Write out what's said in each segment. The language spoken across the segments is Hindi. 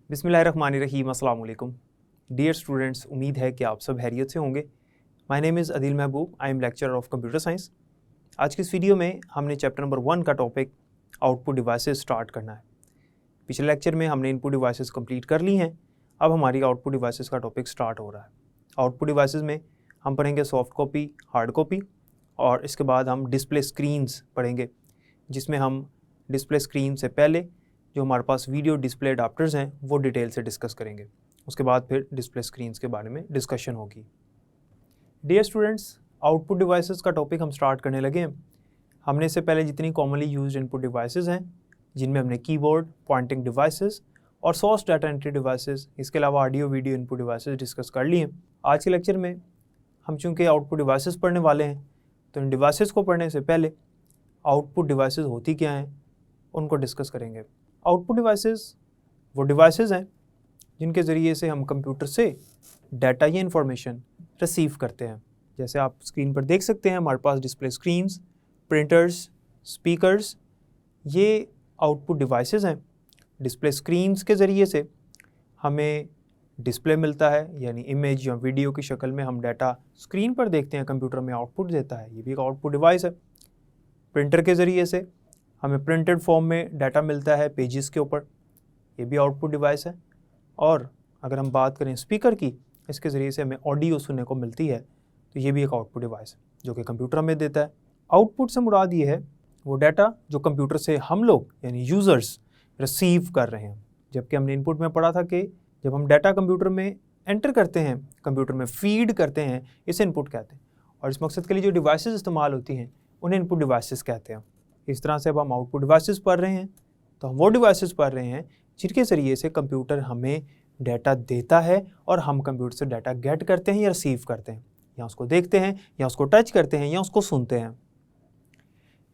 बिस्मिल्लाहिर्रहमानिर्रहीम, अस्सलाम वालेकुम। डियर स्टूडेंट्स, उम्मीद है कि आप सब खैरियत से होंगे। My name is Adil Mehboob, I am lecturer of computer science. आज की इस वीडियो में हमने चैप्टर नंबर 1 का टॉपिक आउटपुट डिवाइसेस स्टार्ट करना है। पिछले लेक्चर में हमने इनपुट डिवाइसेस कंप्लीट कर ली हैं। अब हमारी आउटपुट डिवाइसेस का टॉपिक स्टार्ट हो रहा है। आउटपुट डिवाइसेस में हम पढ़ेंगे सॉफ्ट कॉपी, हार्ड कॉपी, और इसके बाद हम डिस्प्ले स्क्रीन्स पढ़ेंगे, जिसमें हम डिस्प्ले स्क्रीन से पहले जो हमारे पास वीडियो डिस्प्ले अडाप्टर्स हैं वो डिटेल से डिस्कस करेंगे। उसके बाद फिर डिस्प्ले स्क्रीन्स के बारे में डिस्कशन होगी। डियर स्टूडेंट्स, आउटपुट डिवाइसेस का टॉपिक हम स्टार्ट करने लगे हैं। हमने इससे पहले जितनी कॉमनली यूज्ड इनपुट डिवाइसेस हैं, जिनमें हमने कीबोर्ड, पॉइंटिंग डिवाइसेस और सोर्स डाटा एंट्री डिवाइसेस, इसके अलावा audio video input devices discuss कर लिए हैं। आज के लेक्चर में हम चूँकि आउटपुट डिवाइसेस पढ़ने वाले हैं, तो इन डिवाइसेस को पढ़ने से पहले आउटपुट डिवाइसेस होती क्या हैं उनको डिस्कस करेंगे। आउटपुट डिवाइसेस वो डिवाइसेस हैं जिनके ज़रिए से हम कंप्यूटर से डाटा या इंफॉर्मेशन रिसीव करते हैं। जैसे आप स्क्रीन पर देख सकते हैं, हमारे पास डिस्प्ले स्क्रीन्स, प्रिंटर्स, स्पीकर्स, ये आउटपुट डिवाइसेस हैं। डिस्प्ले स्क्रीन्स के ज़रिए से हमें डिस्प्ले मिलता है, यानी इमेज या वीडियो की शक्ल में हम डाटा स्क्रीन पर देखते हैं, कंप्यूटर में आउटपुट देता है, ये भी एक आउटपुट डिवाइस है। प्रिंटर के ज़रिए से हमें प्रिंटेड फॉर्म में डाटा मिलता है पेजेस के ऊपर, ये भी आउटपुट डिवाइस है। और अगर हम बात करें स्पीकर की, इसके ज़रिए से हमें ऑडियो सुनने को मिलती है, तो ये भी एक आउटपुट डिवाइस है जो कि कंप्यूटर में देता है। आउटपुट से मुराद ये है वो डाटा जो कंप्यूटर से हम लोग यानी यूज़र्स रिसीव कर रहे हैं। जबकि हमने इनपुट में पढ़ा था कि जब हम डाटा कंप्यूटर में एंटर करते हैं, कंप्यूटर में फीड करते हैं, इसे इनपुट कहते हैं। और इस मकसद के लिए जो डिवाइसेस इस्तेमाल होती हैं उन्हें इनपुट डिवाइसेस कहते हैं। इस तरह से अब हम आउटपुट डिवाइसेस पढ़ रहे हैं, तो हम वो डिवाइसेस पढ़ रहे हैं जिनके ज़रिए से कंप्यूटर हमें डाटा देता है और हम कंप्यूटर से डाटा गेट करते हैं या रिसीव करते हैं, या उसको देखते हैं, या उसको टच करते हैं, या उसको सुनते हैं।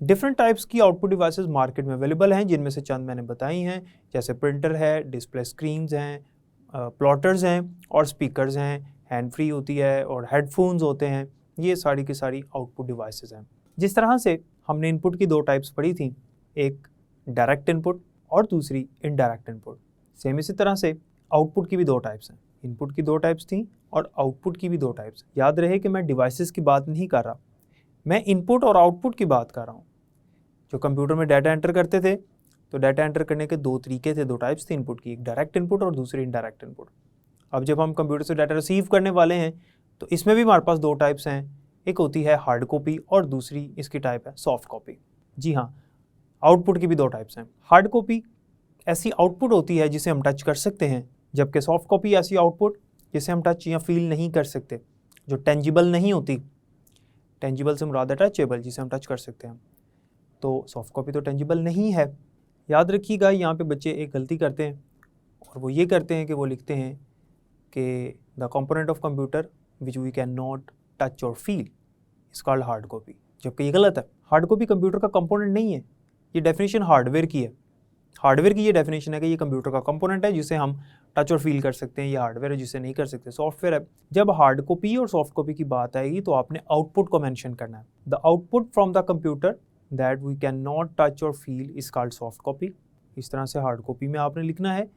डिफरेंट टाइप्स की आउटपुट डिवाइसेस मार्केट में अवेलेबल हैं, जिनमें से चंद मैंने बताई हैं, जैसे प्रिंटर है, डिस्प्ले स्क्रीन्स हैं, प्लॉटर्स हैं और स्पीकर्स हैं, हैंड फ्री होती है और हेडफोन्स होते हैं। ये सारी की सारी आउटपुट डिवाइसेस हैं। जिस तरह से हमने इनपुट की दो टाइप्स पढ़ी थी, एक डायरेक्ट इनपुट और दूसरी इनडायरेक्ट इनपुट, सेम इसी तरह से आउटपुट की भी दो टाइप्स हैं। इनपुट की दो टाइप्स थी और आउटपुट की भी दो टाइप्स। याद रहे कि मैं डिवाइसेस की बात नहीं कर रहा, मैं इनपुट और आउटपुट की बात कर रहा हूँ। जो कंप्यूटर में डाटा एंटर करते थे, तो डाटा एंटर करने के दो तरीके थे, दो टाइप्स थे इनपुट की, एक डायरेक्ट इनपुट और दूसरी इनडायरेक्ट इनपुट। अब जब हम कंप्यूटर से डाटा रिसीव करने वाले हैं, तो इसमें भी हमारे पास दो टाइप्स हैं, एक होती है हार्ड कॉपी और दूसरी इसकी टाइप है सॉफ्ट कॉपी। जी हाँ, आउटपुट की भी दो टाइप्स हैं। हार्ड कॉपी ऐसी आउटपुट होती है जिसे हम टच कर सकते हैं, जबकि सॉफ्ट कॉपी ऐसी आउटपुट जिसे हम टच या फील नहीं कर सकते, जो टेंजिबल नहीं होती। टेंजिबल से मुराद है टचेबल, जिसे हम टच कर सकते हैं। तो सॉफ्ट कॉपी तो टेंजिबल नहीं है। याद रखिएगा, यहाँ पे बच्चे एक गलती करते हैं, और वो ये करते हैं कि वो लिखते हैं कि the component of computer which we can not touch or feel is called hard copy, जबकि ये गलत है। हार्ड कॉपी कंप्यूटर का कंपोनेंट नहीं है, ये डेफिनेशन हार्डवेयर की है। हार्डवेयर की ये डेफिनेशन है कि ये कंप्यूटर का कंपोनेंट है जिसे हम टच और फील कर सकते हैं, ये हार्डवेयर है जिसे नहीं कर सकते, सॉफ्टवेयर है। जब हार्ड कॉपी और सॉफ्ट कॉपी की बात आएगी तो आपने आउटपुट को मेंशन करना है। The output from the computer that we can not touch or feel is called soft copy. इस तरह से हार्ड कॉपी में आपने लिखना है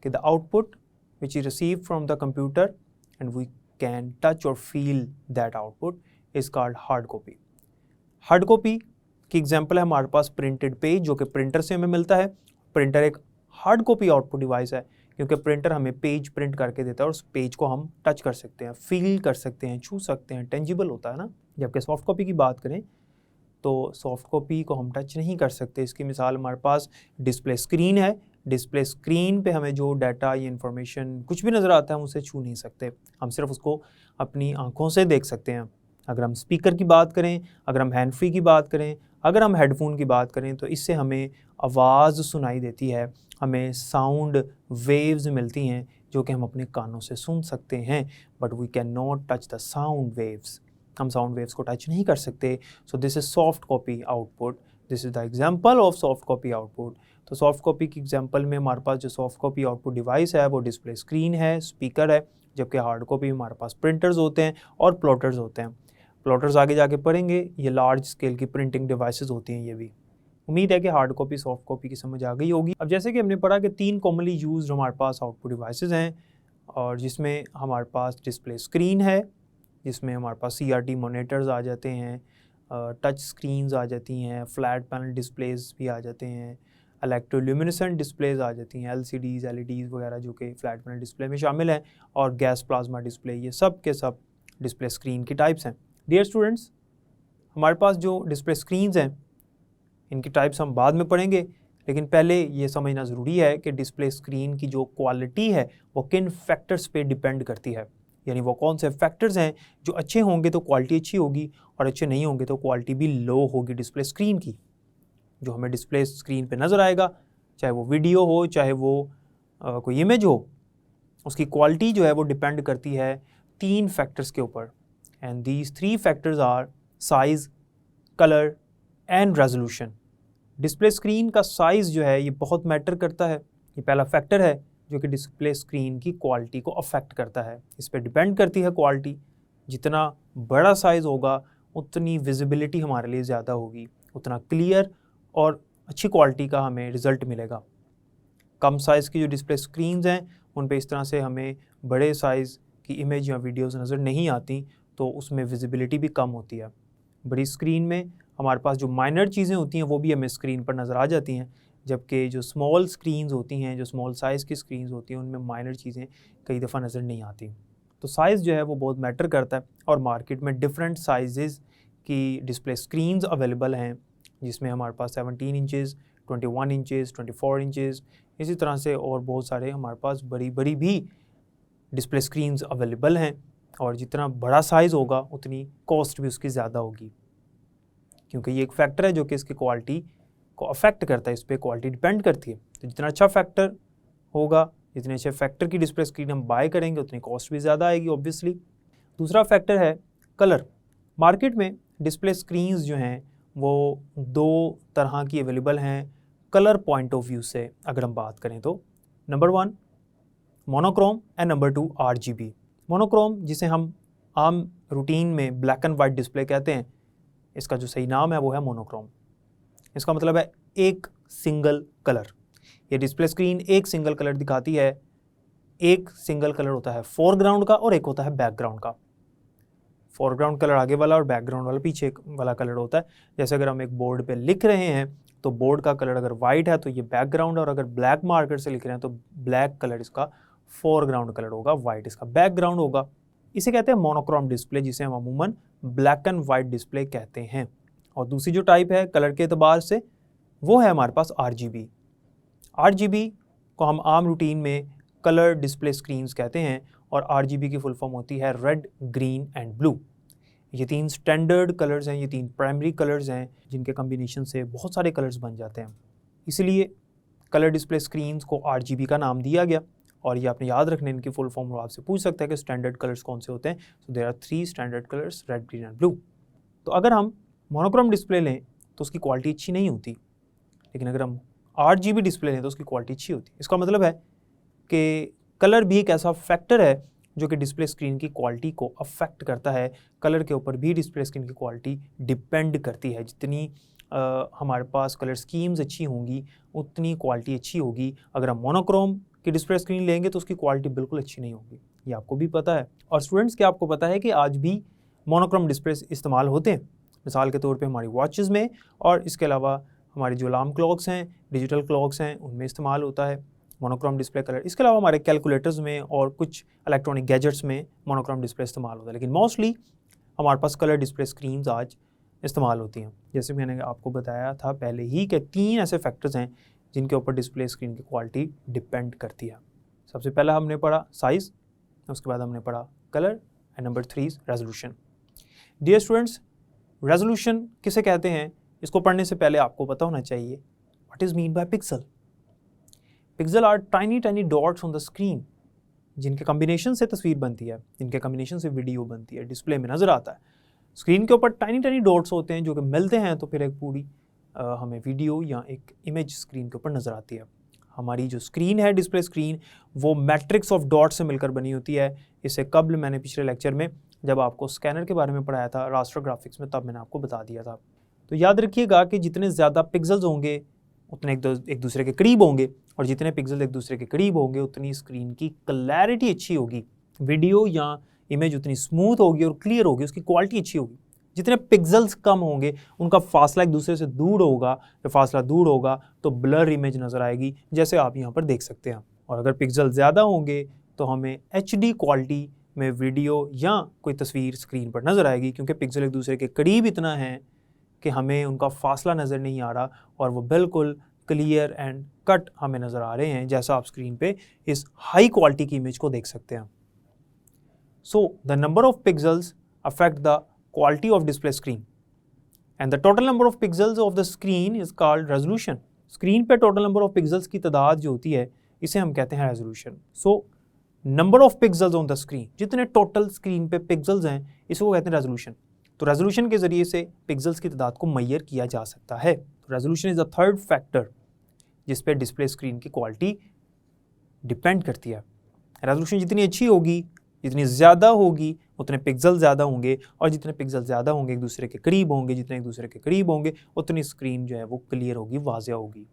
कि the output which is receive from the computer and we can touch or feel that output is called hard copy. Hard copy की एग्जांपल है हमारे पास प्रिंटेड पेज, जो कि प्रिंटर से हमें मिलता है। प्रिंटर एक हार्ड कॉपी आउटपुट डिवाइस है, क्योंकि प्रिंटर हमें पेज प्रिंट करके देता है और उस पेज को हम टच कर सकते हैं, फील कर सकते हैं, छू सकते हैं, टेंजिबल होता है ना। जबकि सॉफ्ट कॉपी की बात करें तो सॉफ्ट कॉपी को हम टच नहीं कर सकते। इसकी मिसाल हमारे पास डिस्प्ले स्क्रीन है। डिस्प्ले स्क्रीन पे हमें जो डाटा या इन्फॉर्मेशन कुछ भी नज़र आता है, हम उसे छू नहीं सकते, हम सिर्फ उसको अपनी आंखों से देख सकते हैं। अगर हम स्पीकर की बात करें, अगर हम हैंड फ्री की बात करें, अगर हम हेडफोन की बात करें, तो इससे हमें आवाज़ सुनाई देती है, हमें साउंड वेव्स मिलती हैं जो कि हम अपने कानों से सुन सकते हैं, but we can not touch the sound waves. हम साउंड वेव्स को टच नहीं कर सकते। So this is soft copy output, this is the example of soft copy output. तो सॉफ्ट कॉपी की एग्जांपल में हमारे पास जो सॉफ्ट कॉपी आउटपुट डिवाइस है वो डिस्प्ले स्क्रीन है, स्पीकर है, जबकि हार्ड कॉपी हमारे पास प्रिंटर्स होते हैं और प्लॉटर्स होते हैं। प्लॉटर्स आगे जाके पढ़ेंगे, ये लार्ज स्केल की प्रिंटिंग डिवाइसेस होती हैं ये भी। उम्मीद है कि हार्ड कॉपी सॉफ्ट कॉपी की समझ आ गई होगी। अब जैसे कि हमने पढ़ा कि 3 कॉमनली यूज्ड हमारे पास आउटपुट डिवाइसेस हैं, और जिसमें हमारे पास डिस्प्ले स्क्रीन है, जिसमें हमारे पास CRT मॉनिटर्स आ जाते हैं, टच स्क्रीन्स आ जाती हैं, फ्लैट पैनल डिस्प्लेस भी आ जाते हैं, इलेक्ट्रोल्यूमिनेसेंट डिस्प्लेस आ जाती हैं, LCDs LEDs वगैरह जो कि फ्लैट पैनल डिस्प्ले में शामिल हैं, और गैस प्लाज्मा डिस्प्ले, ये सब के सब डिस्प्ले स्क्रीन की टाइप्स हैं। डियर स्टूडेंट्स, हमारे पास जो डिस्प्ले स्क्रीन्स हैं इनकी टाइप्स हम बाद में पढ़ेंगे, लेकिन पहले ये समझना ज़रूरी है कि डिस्प्ले स्क्रीन की जो क्वालिटी है वो किन फैक्टर्स पे डिपेंड करती है, यानी वो कौन से फैक्टर्स हैं जो अच्छे होंगे तो क्वालिटी अच्छी होगी, और अच्छे नहीं होंगे तो क्वालिटी भी लो होगी डिस्प्ले स्क्रीन की। जो हमें डिस्प्ले स्क्रीन पे नज़र आएगा, चाहे वो वीडियो हो, चाहे वो कोई इमेज हो, उसकी क्वालिटी जो है वो डिपेंड करती है 3 फैक्टर्स के ऊपर, and these 3 factors are size, colour and resolution. Display screen का साइज़ जो है ये बहुत मैटर करता है, ये पहला फैक्टर है जो कि डिस्प्ले स्क्रीन की क्वालिटी को अफेक्ट करता है। इस पर डिपेंड करती है क्वालिटी, जितना बड़ा साइज़ होगा उतनी विजिबिलिटी हमारे लिए ज़्यादा होगी, उतना क्लियर और अच्छी क्वालिटी का हमें रिज़ल्ट मिलेगा। कम साइज़ की जो डिस्प्ले स्क्रीन्स हैं उन पे इस तरह से हमें बड़े साइज़ की इमेज या वीडियोज़ नज़र नहीं आती, तो उसमें विजिबिलिटी भी कम होती है। बड़ी स्क्रीन में हमारे पास जो माइनर चीज़ें होती हैं वो भी हमें स्क्रीन पर नज़र आ जाती हैं, जबकि जो स्मॉल स्क्रीन्स होती हैं, जो स्मॉल साइज़ की स्क्रीन्स होती हैं, उनमें माइनर चीज़ें कई दफ़ा नज़र नहीं आती। तो साइज़ जो है वो बहुत मैटर करता है, और मार्केट में डिफरेंट साइज़ की डिस्प्ले स्क्रीन्स अवेलेबल हैं, जिसमें हमारे पास 17 इंचज़, 21 इंचज़, 24 इंचज़, इसी तरह से और बहुत सारे हमारे पास बड़ी बड़ी भी डिस्प्ले स्क्रीन्स अवेलेबल हैं, और जितना बड़ा साइज़ होगा उतनी कॉस्ट भी उसकी ज़्यादा होगी, क्योंकि ये एक फैक्टर है जो कि इसकी क्वालिटी को अफेक्ट करता है, इस पर क्वालिटी डिपेंड करती है। तो जितना अच्छा फैक्टर होगा, जितने अच्छे फैक्टर की डिस्प्ले स्क्रीन हम बाय करेंगे उतनी कॉस्ट भी ज़्यादा आएगी ऑब्वियसली। दूसरा फैक्टर है कलर। मार्केट में डिस्प्ले स्क्रीन्स जो हैं वो 2 तरह की अवेलेबल हैं कलर पॉइंट ऑफ व्यू से अगर हम बात करें तो। Number 1 monochrome and number 2 RGB। Monochrome, जिसे हम आम रूटीन में ब्लैक एंड वाइट डिस्प्ले कहते हैं, इसका जो सही नाम है वो है मोनोक्रोम। इसका मतलब है एक सिंगल कलर। ये डिस्प्ले स्क्रीन एक सिंगल कलर दिखाती है। एक सिंगल कलर होता है फोरग्राउंड का और एक होता है बैकग्राउंड का। फोरग्राउंड कलर आगे वाला और बैकग्राउंड वाला पीछे वाला कलर होता है। जैसे अगर हम एक बोर्ड पे लिख रहे हैं तो बोर्ड का कलर अगर वाइट है तो ये बैकग्राउंड है, और अगर ब्लैक मार्कर से लिख रहे हैं तो ब्लैक कलर इसका फोरग्राउंड कलर होगा, वाइट इसका बैकग्राउंड होगा। इसे कहते हैं मोनोक्रोम डिस्प्ले, जिसे हम अमूमन ब्लैक एंड वाइट डिस्प्ले कहते हैं। और दूसरी जो टाइप है कलर के एतबार से वो है हमारे पास RGB। RGB को हम आम रूटीन में कलर डिस्प्ले स्क्रीन्स कहते हैं, और RGB की फुल फॉर्म होती है रेड, ग्रीन एंड ब्लू। ये 3 स्टैंडर्ड कलर्स हैं, ये 3 प्राइमरी कलर्स हैं, जिनके कम्बिनेशन से बहुत सारे कलर्स बन जाते हैं। इसलिए कलर डिस्प्ले स्क्रीन्स को RGB का नाम दिया गया, और ये आपने याद रखने, इनकी फुल फॉर्म आपसे पूछ सकता है कि स्टैंडर्ड कलर्स कौन से होते हैं। So there are 3 standard colours, red, green and blue. तो अगर हम मोनोक्रोम डिस्प्ले लें तो उसकी क्वालिटी अच्छी नहीं होती, लेकिन अगर हम RGB डिस्प्ले लें तो उसकी क्वालिटी अच्छी होती है। इसका मतलब है कि कलर भी एक ऐसा फैक्टर है जो कि डिस्प्ले स्क्रीन की क्वालिटी को अफेक्ट करता है। कलर के ऊपर भी डिस्प्ले स्क्रीन की क्वालिटी डिपेंड करती है। जितनी हमारे पास कलर स्कीम्स अच्छी होंगी उतनी क्वालिटी अच्छी होगी। अगर हम मोनोक्रोम की डिस्प्ले स्क्रीन लेंगे तो उसकी क्वालिटी बिल्कुल अच्छी नहीं होगी, ये आपको भी पता है। और स्टूडेंट्स, क्या आपको पता है कि आज भी मोनोक्रोम डिस्प्ले इस्तेमाल होते हैं? मिसाल के तौर पे हमारी वॉचेस में, और इसके अलावा हमारी जो अलार्म क्लॉक्स हैं, डिजिटल क्लॉक्स हैं, उनमें इस्तेमाल होता है मोनोक्रोम डिस्प्ले कलर। इसके अलावा हमारे कैलकुलेटर्स में और कुछ इलेक्ट्रॉनिक गैजेट्स में मोनोक्रोम डिस्प्ले इस्तेमाल होता है, लेकिन मोस्टली हमारे पास कलर डिस्प्ले स्क्रीन्स आज इस्तेमाल होती हैं। जैसे मैंने आपको बताया था पहले ही कि 3 ऐसे फैक्टर्स हैं जिनके ऊपर डिस्प्ले स्क्रीन की क्वालिटी डिपेंड करती है। सबसे पहला हमने पढ़ा साइज़, उसके बाद हमने पढ़ा colour, and number 3 resolution. Dear students, resolution किसे कहते हैं, इसको पढ़ने से पहले आपको पता होना चाहिए what is mean by pixel. Pixel are tiny dots on the screen, जिनके कम्बिनेशन से तस्वीर बनती है, जिनके कम्बिनेशन से वीडियो बनती है, डिस्प्ले में नज़र आता है। स्क्रीन के ऊपर टाइनी डॉट्स होते हैं जो कि मिलते हैं तो फिर एक पूरी हमें वीडियो या एक इमेज स्क्रीन के ऊपर नज़र आती है। हमारी जो स्क्रीन है, डिस्प्ले स्क्रीन, वो मैट्रिक्स ऑफ डॉट से मिलकर बनी होती है। इससे कबल मैंने पिछले लेक्चर में जब आपको स्कैनर के बारे में पढ़ाया था रास्टर ग्राफिक्स में, तब मैंने आपको बता दिया था। तो याद रखिएगा कि जितने ज़्यादा पिक्सल्स होंगे उतने एक दूसरे के करीब होंगे, और जितने पिक्सल एक दूसरे के करीब होंगे उतनी स्क्रीन की क्लैरिटी अच्छी होगी, वीडियो या इमेज उतनी स्मूथ होगी और क्लियर होगी, उसकी क्वालिटी अच्छी होगी। जितने पिक्सल्स कम होंगे उनका फासला एक दूसरे से दूर होगा, जब फासला दूर होगा तो ब्लर इमेज नज़र आएगी, जैसे आप यहाँ पर देख सकते हैं। और अगर पिक्सल ज़्यादा होंगे तो हमें HD क्वालिटी में वीडियो या कोई तस्वीर स्क्रीन पर नज़र आएगी, क्योंकि पिक्सल एक दूसरे के करीब इतना है कि हमें उनका फासला नज़र नहीं आ रहा और वो बिल्कुल क्लियर एंड कट हमें नज़र आ रहे हैं, जैसा आप स्क्रीन पे इस हाई क्वालिटी की इमेज को देख सकते हैं। So the number of pixels affect the quality of display screen and the total number of pixels of the screen is called resolution. Screen पे टोटल नंबर ऑफ पिक्सल्स की तादाद जो होती है इसे हम कहते हैं resolution. So number of pixels on the screen, जितने टोटल स्क्रीन पे पिक्सल्स हैं इसको कहते हैं रेजोल्यूशन। तो रेजोल्यूशन के जरिए से पिक्सल्स की तादाद को मेजर किया जा सकता है। तो resolution is the third factor जिस पे डिस्प्ले स्क्रीन की क्वालिटी डिपेंड करती है। रेजोल्यूशन जितनी अच्छी होगी, जितनी ज़्यादा होगी, उतने पिक्सल ज़्यादा होंगे, और जितने पिक्सल ज़्यादा होंगे एक दूसरे के करीब होंगे, जितने एक दूसरे के करीब होंगे उतनी स्क्रीन जो है वो क्लियर होगी, वाज़िया होगी।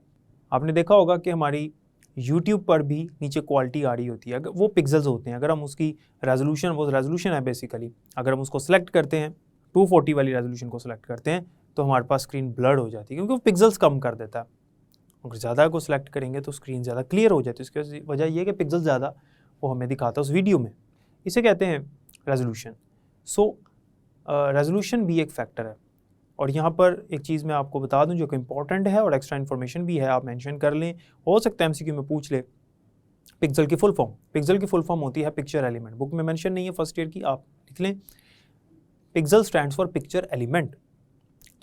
आपने देखा होगा कि हमारी YouTube पर भी नीचे क्वालिटी आ रही होती है, अगर वो पिक्सल्स होते हैं, अगर हम उसकी रेजोल्यूशन, वो रेजोल्यूशन है बेसिकली, अगर हम उसको सेलेक्ट करते हैं 240 वाली रेजोल्यूशन को सेलेक्ट करते हैं तो हमारे पास स्क्रीन ब्लर्ड हो जाती है, क्योंकि वो पिक्सल्स कम कर देता है। अगर ज़्यादा को सिलेक्ट करेंगे तो स्क्रीन ज़्यादा क्लियर हो जाती है। इसकी वजह यह है कि पिक्सल ज़्यादा वो हमें दिखाता है उस वीडियो में। इसे कहते हैं रेजोल्यूशन। सो रेजोल्यूशन भी एक फैक्टर है। और यहाँ पर एक चीज़ मैं आपको बता दूं जो कि इंपॉर्टेंट है और एक्स्ट्रा इन्फॉर्मेशन भी है, आप मेंशन कर लें, हो सकता है MCQ में पूछ ले। पिक्सल की फुल फॉर्म, पिक्सल की फुल फॉर्म होती है पिक्चर एलिमेंट। बुक में मेंशन नहीं है फर्स्ट ईयर की, आप लिख लें। Pixel stands for picture element.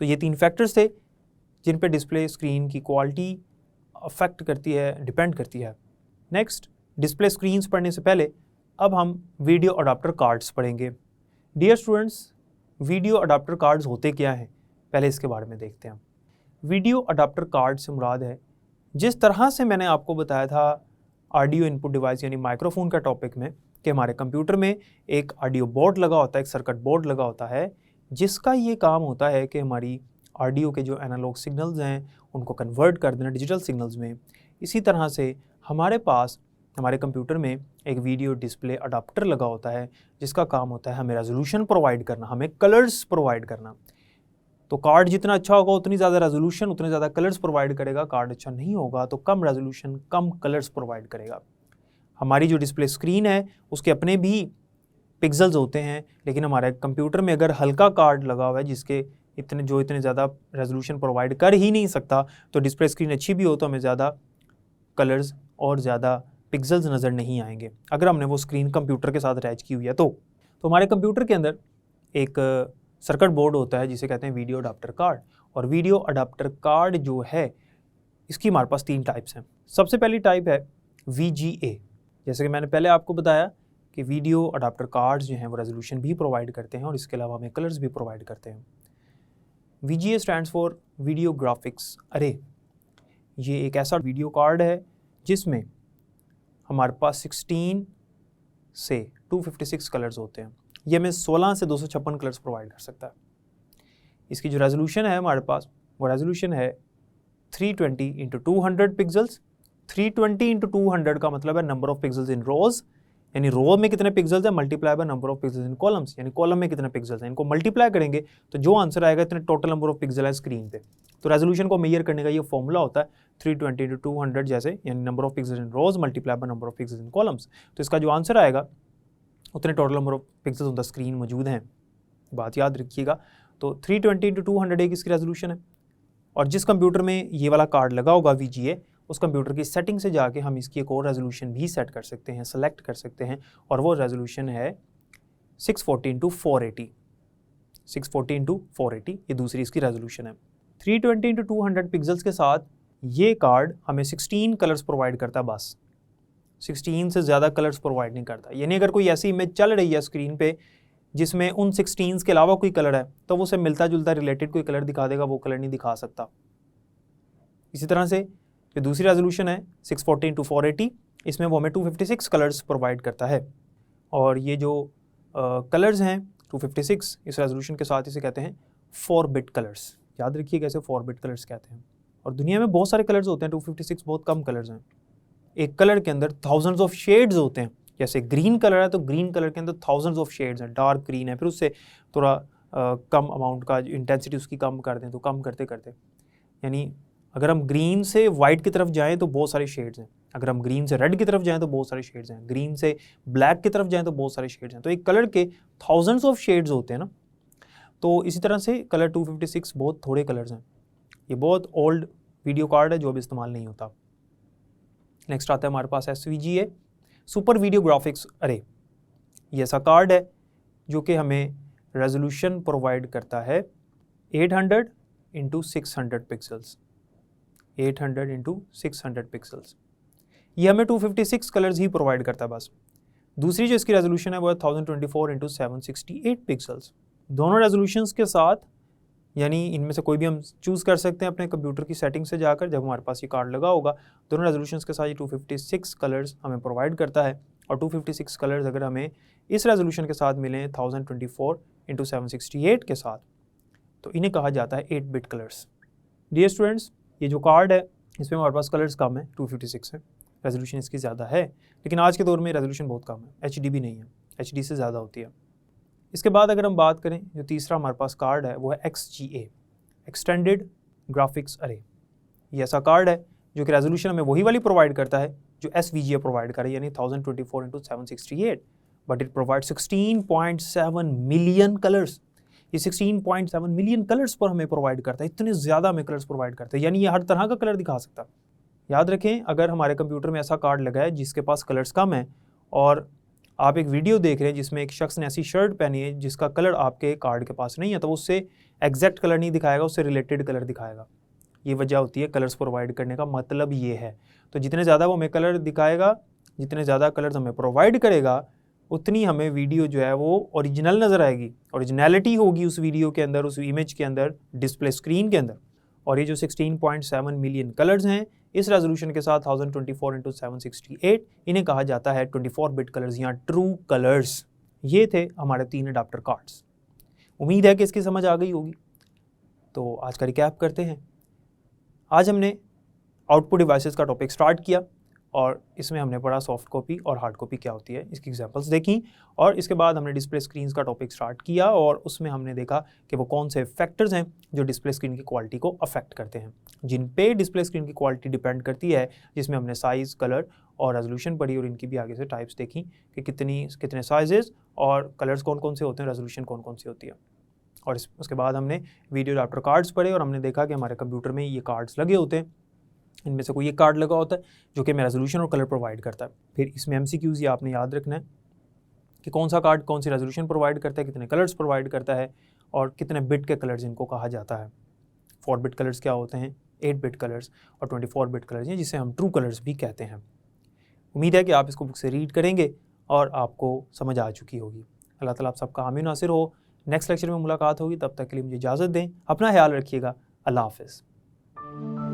तो ये 3 फैक्टर्स थे जिन पे डिस्प्ले स्क्रीन की क्वालिटी अफेक्ट करती है, डिपेंड करती है। नेक्स्ट, डिस्प्ले स्क्रीन्स पढ़ने से पहले अब हम वीडियो अडाप्टर कार्ड्स पढ़ेंगे। Dear students, video adapter cards होते क्या हैं, पहले इसके बारे में देखते हैं। वीडियो अडाप्टर कार्ड से मुराद है, जिस तरह से मैंने आपको बताया था ऑडियो इनपुट डिवाइस यानी माइक्रोफोन का टॉपिक में, कि हमारे कंप्यूटर में एक ऑडियो बोर्ड लगा होता है, एक सर्किट बोर्ड लगा होता है, जिसका ये काम होता है कि हमारी ऑडियो के जो एनालॉग सिग्नल्स हैं उनको कन्वर्ट कर देना डिजिटल सिग्नल्स में। इसी तरह से हमारे पास हमारे कंप्यूटर में एक वीडियो डिस्प्ले अडाप्टर लगा होता है, जिसका काम होता है हमें रेजोल्यूशन प्रोवाइड करना, हमें कलर्स प्रोवाइड करना। तो कार्ड जितना अच्छा होगा उतनी ज़्यादा रेजोल्यूशन, उतने ज़्यादा कलर्स प्रोवाइड करेगा। कार्ड अच्छा नहीं होगा तो कम रेजोल्यूशन, कम कलर्स प्रोवाइड करेगा। हमारी जो डिस्प्ले स्क्रीन है उसके अपने भी पिक्सल्स होते हैं, लेकिन हमारे कंप्यूटर में अगर हल्का कार्ड लगा हुआ है जिसके इतने ज़्यादा रेजोल्यूशन प्रोवाइड कर ही नहीं सकता, तो डिस्प्ले स्क्रीन अच्छी भी हो तो हमें ज़्यादा कलर्स और ज़्यादा पिक्सल्स नज़र नहीं आएंगे अगर हमने वो स्क्रीन कंप्यूटर के साथ अटैच की हुई है। तो हमारे कंप्यूटर के अंदर एक सर्किट बोर्ड होता है जिसे कहते हैं वीडियो अडाप्टर कार्ड। और वीडियो अडाप्टर कार्ड जो है इसकी हमारे पास 3 टाइप्स हैं। सबसे पहली टाइप है VGA। जैसे कि मैंने पहले आपको बताया कि वीडियो अडाप्टर कार्ड्स जो हैं वो रेजोल्यूशन भी प्रोवाइड करते हैं और इसके अलावा हमें कलर्स भी प्रोवाइड करते हैं। VGA stands for video graphics अरे। ये एक ऐसा वीडियो कार्ड है जिसमें हमारे पास 16 से 256 कलर्स होते हैं। ये हमें 16 से 256 कलर्स प्रोवाइड कर सकता है। इसकी जो रेजोल्यूशन है हमारे पास, वो रेजोल्यूशन है 320x200 पिक्सल्स। 320x200 का मतलब है नंबर ऑफ पिक्सल्स इन रोज, यानी रो में कितने पिक्सल्स हैं multiply by number of pixels in columns, यानी कॉलम में कितने पिक्सल्स हैं, इनको मल्टीप्लाई करेंगे तो जो आंसर आएगा इतने टोटल नंबर ऑफ पिक्सल है स्क्रीन पे। तो रेजोल्यूशन को मेजर करने का ये फॉर्मूला होता है 320x200 जैसे, यानी number of pixels in rows multiply by number of pixels in columns. तो इसका जो आंसर आएगा उतने total number of pixels on the screen मौजूद हैं। बात याद रखिएगा। तो 320x200 एक इसकी रेजोल्यूशन है। और जिस कंप्यूटर में ये वाला कार्ड लगा होगा VGA, उस कंप्यूटर की सेटिंग से जाके हम इसकी एक और रेजोल्यूशन भी सेट कर सकते हैं, सेलेक्ट कर सकते हैं, और वो रेजोल्यूशन है 640x480। 640x480 ये दूसरी इसकी रेजोल्यूशन है। 320x200 पिक्सल्स के साथ ये कार्ड हमें 16 कलर्स प्रोवाइड करता है बस। 16 से ज़्यादा कलर्स प्रोवाइड नहीं करता। यानी अगर कोई ऐसी इमेज चल रही है स्क्रीन पे जिसमें उन 16 के अलावा कोई कलर है तो वो उसे मिलता जुलता रिलेटेड कोई कलर दिखा देगा, वो कलर नहीं दिखा सकता। इसी तरह से जो दूसरी रेजोल्यूशन है 640x480, इसमें वो हमें 256 कलर्स प्रोवाइड करता है। और ये जो कलर्स हैं 256 इस रेजोल्यूशन के साथ इसे कहते हैं 4 बिट कलर्स। याद रखिएगा इसे 4 बिट कलर्स कहते हैं। और दुनिया में बहुत सारे कलर्स होते हैं, 256 बहुत कम कलर्स हैं। एक कलर के अंदर थाउजेंड्स ऑफ शेड्स होते हैं। जैसे ग्रीन कलर है तो ग्रीन कलर के अंदर थाउजेंड्स ऑफ शेड्स हैं। डार्क ग्रीन है, फिर उससे थोड़ा कम अमाउंट का इंटेंसिटी उसकी कम कर दें तो कम करते करते, यानी अगर हम ग्रीन से वाइट की तरफ जाएं तो बहुत सारे शेड्स हैं, अगर हम ग्रीन से रेड की तरफ जाएं तो बहुत सारे शेड्स हैं, ग्रीन से ब्लैक की तरफ जाएं तो बहुत सारे शेड्स हैं। तो एक कलर के थाउजेंड्स ऑफ शेड्स होते हैं ना। तो इसी तरह से कलर 256 बहुत थोड़े कलर्स हैं। ये बहुत ओल्ड वीडियो कार्ड है जो अब इस्तेमाल नहीं होता। नेक्स्ट आता है हमारे पास SVGA, सुपर वीडियो ग्राफिक्स अरे। ये ऐसा कार्ड है जो कि हमें रेजोल्यूशन प्रोवाइड करता है 800 इंटू 600 पिक्सल्स, 800 इंटू 600 पिक्सल्स। ये हमें 256 कलर्स ही प्रोवाइड करता है बस। दूसरी जो इसकी रेजोल्यूशन है वो है 1024 इंटू 768 पिक्सल्स। दोनों रेजोल्यूशंस के साथ, यानी इनमें से कोई भी हम चूज़ कर सकते हैं अपने कंप्यूटर की सेटिंग से जाकर, जब हमारे पास ये कार्ड लगा होगा। दोनों रेजोल्यूशंस के साथ ये 256 कलर्स हमें प्रोवाइड करता है। और 256 कलर्स अगर हमें इस रेजोल्यूशन के साथ मिलें 1024 इंटू 768 के साथ, तो इन्हें कहा जाता है 8 बिट कलर्स। डियर स्टूडेंट्स, ये जो कार्ड है इसमें हमारे पास कलर्स कम है, 256 है, रेजोल्यूशन इसकी ज़्यादा है, लेकिन आज के दौर में रेजोल्यूशन बहुत कम है, HD भी नहीं है, HD से ज़्यादा होती है। इसके बाद अगर हम बात करें, जो तीसरा हमारे पास कार्ड है वो है XGA, एक्सटेंडेड ग्राफिक्स अरे। ये ऐसा कार्ड है जो कि रेजोल्यूशन हमें वही वाली प्रोवाइड करता है जो SVGA प्रोवाइड करे, यानी 1024 into 768, but it provide 16.7 million colours. ये 16.7 मिलियन कलर्स पर हमें प्रोवाइड करता है, इतने ज़्यादा हमें कलर्स प्रोवाइड करता है, यानी ये हर तरह का कलर दिखा सकता है। याद रखें, अगर हमारे कंप्यूटर में ऐसा कार्ड लगा है जिसके पास कलर्स कम है और आप एक वीडियो देख रहे हैं जिसमें एक शख्स ने ऐसी शर्ट पहनी है जिसका कलर आपके कार्ड के पास नहीं है, तो उससे एग्जैक्ट कलर नहीं दिखाएगा, उससे रिलेटेड कलर दिखाएगा। ये वजह होती है कलर्स प्रोवाइड करने का मतलब ये है। तो जितने ज़्यादा वो हमें कलर दिखाएगा, जितने ज़्यादा कलर्स हमें प्रोवाइड करेगा, उतनी हमें वीडियो जो है वो ओरिजिनल नज़र आएगी, ओरिजिनलिटी होगी उस वीडियो के अंदर, उस इमेज के अंदर, डिस्प्ले स्क्रीन के अंदर। और ये जो 16.7 मिलियन कलर्स हैं इस रेजोल्यूशन के साथ 1024 इंटू 768, इन्हें कहा जाता है 24 बिट कलर्स या ट्रू कलर्स। ये थे हमारे 3 अडाप्टर कार्ड्स। उम्मीद है कि इसकी समझ आ गई होगी। तो आज का रिकैप करते हैं। आज हमने आउटपुट डिवाइसेस का टॉपिक स्टार्ट किया और इसमें हमने पढ़ा सॉफ्ट कॉपी और हार्ड कॉपी क्या होती है, इसकी एग्जांपल्स देखी। और इसके बाद हमने डिस्प्ले स्क्रीन्स का टॉपिक स्टार्ट किया और उसमें हमने देखा कि वो कौन से फैक्टर्स हैं जो डिस्प्ले स्क्रीन की क्वालिटी को अफेक्ट करते हैं, जिन पे डिस्प्ले स्क्रीन की क्वालिटी डिपेंड करती है, जिसमें हमने साइज़, कलर और रेजोल्यूशन पढ़ी और इनकी भी आगे से टाइप्स देखी कि कितने साइजेस और कलर्स कौन कौन से होते हैं, रेजोल्यूशन कौन कौन सी होती है। और उसके बाद हमने वीडियो अडाप्टर कार्ड्स पढ़े और हमने देखा कि हमारे कंप्यूटर में ये कार्ड्स लगे होते हैं, इनमें से कोई एक कार्ड लगा होता है जो कि हमें रेजोल्यूशन और कलर प्रोवाइड करता है। फिर इसमें MCQs ये आपने याद रखना है कि कौन सा कार्ड कौन सी रेजोल्यूशन प्रोवाइड करता है, कितने कलर्स प्रोवाइड करता है और कितने बिट के कलर्स इनको कहा जाता है। 4 बिट कलर्स क्या होते हैं, 8 बिट कलर्स और 24 बिट कलर्स हैं जिसे हम ट्रू कलर्स भी कहते हैं। उम्मीद है कि आप इसको बुक से रीड करेंगे और आपको समझ आ चुकी होगी। अल्लाह ताला आप सबका हामी नासिर हो। नेक्स्ट लेक्चर में मुलाकात होगी, तब तक के लिए मुझे इजाज़त दें। अपना ख्याल रखिएगा। अल्लाह हाफ़िज़।